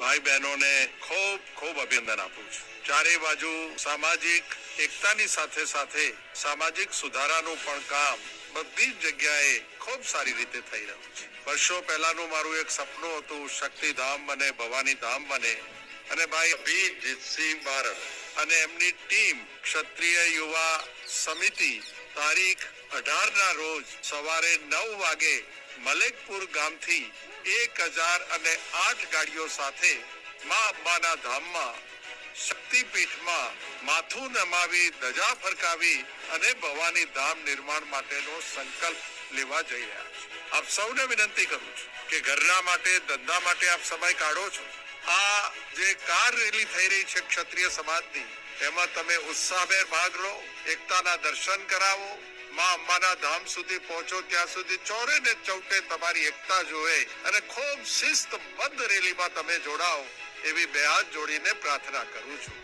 ભાઈ બહેનોને ખૂબ ખૂબ અભિનંદન આપું છું। ચારે બાજુ સામાજિક એકતાની સાથે સાથે સામાજિક સુધારાનું પણ કામ બધી જ જગ્યાએ ખૂબ સારી રીતે થઈ રહ્યું છે। વર્ષો પહેલાનું મારું એક સપનું હતું, શક્તિધામ બને, ભવાની ધામ બને, અને ભાઈ અભિજીતસિંહ બારડ અને એમની ટીમ ક્ષત્રિય યુવા સમિતિ તારીખ 18ના રોજ સવારે 9 વાગે મલેકપુર ગામથી 1008 ગાડીઓ સાથે મા અંબાના ધામમાં શક્તિપીઠમાં માથું નમાવી, ધજા ફરકાવી અને ભવાની ધામ નિર્માણ માટેનો સંકલ્પ લેવા જઈ રહ્યા છે। આપ સૌને વિનંતી કરું છું કે ઘરના માટે, ધંધા માટે આપ સમય કાઢો છો। આ જે કાર રેલી થઈ રહી છે ક્ષત્રિય સમાજની, એમાં તમે ઉત્સાહભેર ભાગ લો, એકતાના દર્શન કરાવો, મા અંબાના ધામ સુધી પહોંચો, ત્યાં સુધી ચોરે ને ચૌટે તમારી એકતા જોવે અને ખૂબ શિસ્તબદ્ધ રેલીમાં તમે જોડાઓ એવી બે હાથ જોડીને પ્રાર્થના કરું છું।